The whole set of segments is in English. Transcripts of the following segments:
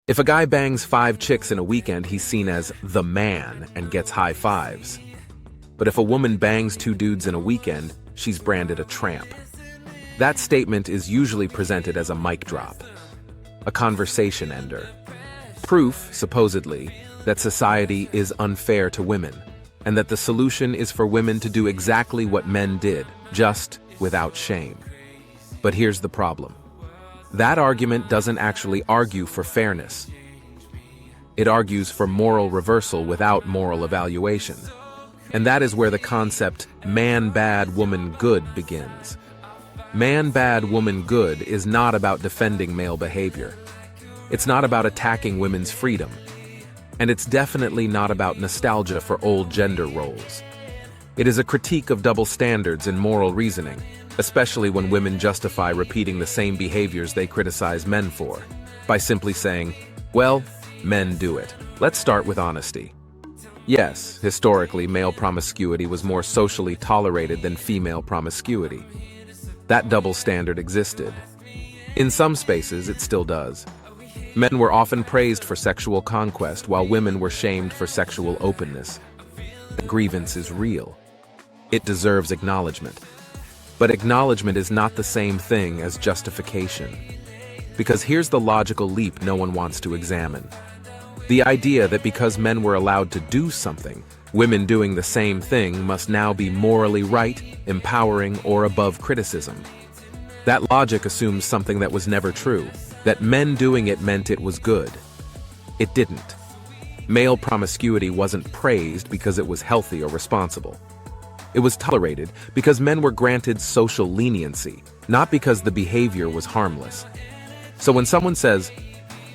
If a guy bangs 5 chicks in a weekend, he's seen as the man and gets high fives. But if a woman bangs 2 dudes in a weekend, she's branded a tramp. That statement is usually presented as a mic drop, a conversation ender. Proof, supposedly, that society is unfair to women, and that the solution is for women to do exactly what men did, just without shame. But here's the problem. That argument doesn't actually argue for fairness. It argues for moral reversal without moral evaluation. And that is where the concept man bad, woman good begins. Man bad, woman good is not about defending male behavior. It's not about attacking women's freedom. And it's definitely not about nostalgia for old gender roles. It is a critique of double standards in moral reasoning, especially when women justify repeating the same behaviors they criticize men for, by simply saying, well, men do it. Let's start with honesty. Yes, historically, male promiscuity was more socially tolerated than female promiscuity. That double standard existed. In some spaces, it still does. Men were often praised for sexual conquest, while women were shamed for sexual openness. The grievance is real. It deserves acknowledgement. But acknowledgement is not the same thing as justification. Because here's the logical leap no one wants to examine. The idea that because men were allowed to do something, women doing the same thing must now be morally right, empowering, or above criticism. That logic assumes something that was never true, that men doing it meant it was good. It didn't. Male promiscuity wasn't praised because it was healthy or responsible. It was tolerated because men were granted social leniency, not because the behavior was harmless. So when someone says,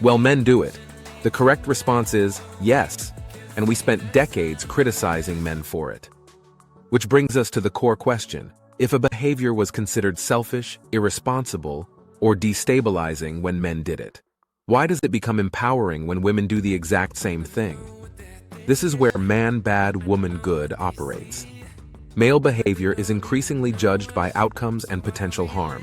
well, men do it, the correct response is yes, and we spent decades criticizing men for it. Which brings us to the core question. If a behavior was considered selfish, irresponsible, or destabilizing when men did it, why does it become empowering when women do the exact same thing? This is where man bad, woman good operates. Male behavior is increasingly judged by outcomes and potential harm.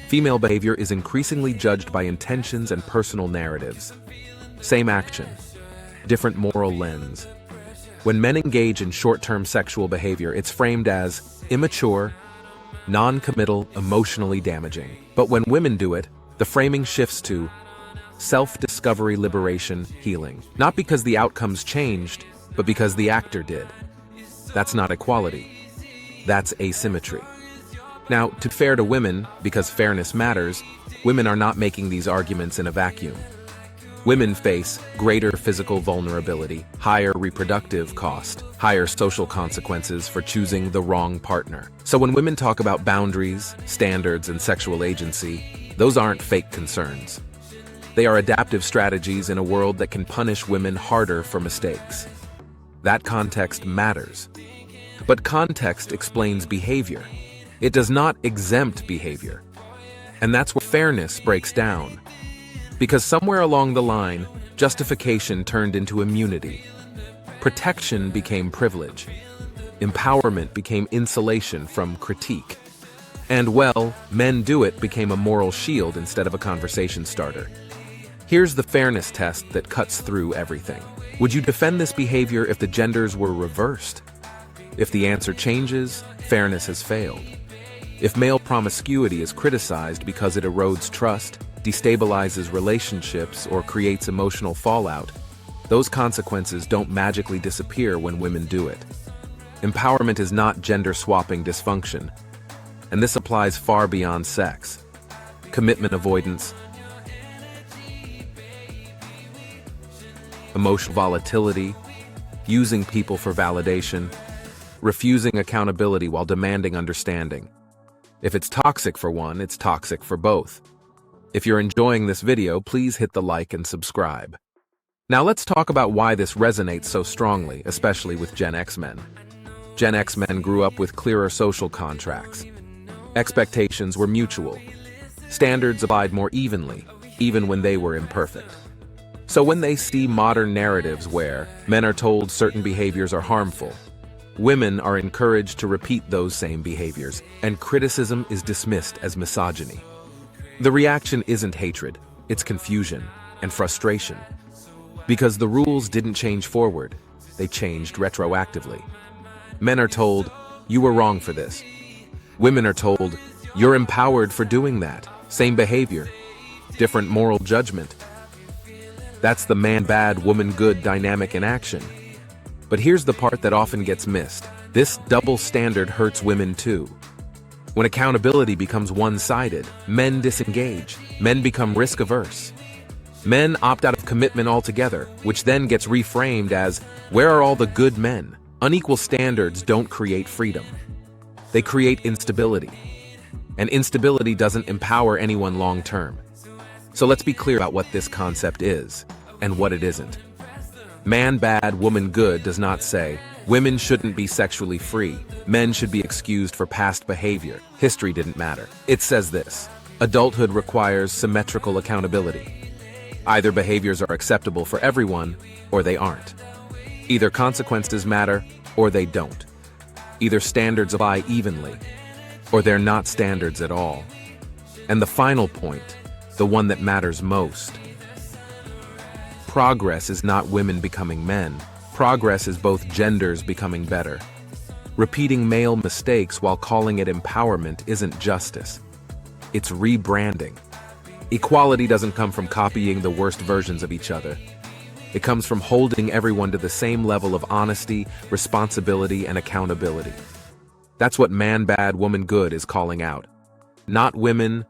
Female behavior is increasingly judged by intentions and personal narratives. Same action, different moral lens. When men engage in short-term sexual behavior, it's framed as immature, non-committal, emotionally damaging. But when women do it, the framing shifts to self-discovery, liberation, healing. Not because the outcomes changed, but because the actor did. That's not equality. That's asymmetry. Now, to be fair to women, because fairness matters, women are not making these arguments in a vacuum. Women face greater physical vulnerability, higher reproductive cost, higher social consequences for choosing the wrong partner. So when women talk about boundaries, standards, and sexual agency, those aren't fake concerns. They are adaptive strategies in a world that can punish women harder for mistakes. That context matters. But context explains behavior. It does not exempt behavior. And that's where fairness breaks down. Because somewhere along the line, justification turned into immunity. Protection became privilege. Empowerment became insulation from critique. And well, men do it became a moral shield instead of a conversation starter. Here's the fairness test that cuts through everything. Would you defend this behavior if the genders were reversed? If the answer changes, fairness has failed. If male promiscuity is criticized because it erodes trust, destabilizes relationships, or creates emotional fallout, those consequences don't magically disappear when women do it. Empowerment is not gender-swapping dysfunction, and this applies far beyond sex. Commitment avoidance, emotional volatility, using people for validation, refusing accountability while demanding understanding. If it's toxic for one, it's toxic for both. If you're enjoying this video, please hit the like and subscribe. Now let's talk about why this resonates so strongly, especially with Gen X men. Gen X men grew up with clearer social contracts. Expectations were mutual. Standards applied more evenly, even when they were imperfect. So when they see modern narratives where men are told certain behaviors are harmful, women are encouraged to repeat those same behaviors, and criticism is dismissed as misogyny. The reaction isn't hatred, it's confusion. and frustration. Because the rules didn't change forward, they changed retroactively. Men are told, "You were wrong for this." Women are told, "You're empowered for doing that." Same behavior, different moral judgment. That's the man bad, woman good dynamic in action. But here's the part that often gets missed. This double standard hurts women too. When accountability becomes one-sided, men disengage. Men become risk-averse. Men opt out of commitment altogether, which then gets reframed as, "Where are all the good men?" Unequal standards don't create freedom. They create instability. And instability doesn't empower anyone long-term. So let's be clear about what this concept is, and what it isn't. Man bad, woman good does not say, women shouldn't be sexually free, men should be excused for past behavior, history didn't matter. It says this: adulthood requires symmetrical accountability. Either behaviors are acceptable for everyone, or they aren't. Either consequences matter, or they don't. Either standards apply evenly, or they're not standards at all. And the final point, the one that matters most. Progress is not women becoming men. Progress is both genders becoming better. Repeating male mistakes while calling it empowerment isn't justice. It's rebranding. Equality doesn't come from copying the worst versions of each other. It comes from holding everyone to the same level of honesty, responsibility, and accountability. That's what man bad, woman good is calling out. Not women,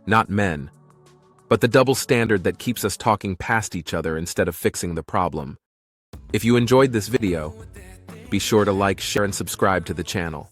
not men, but the double standard that keeps us talking past each other instead of fixing the problem. If you enjoyed this video, be sure to like, share, and subscribe to the channel.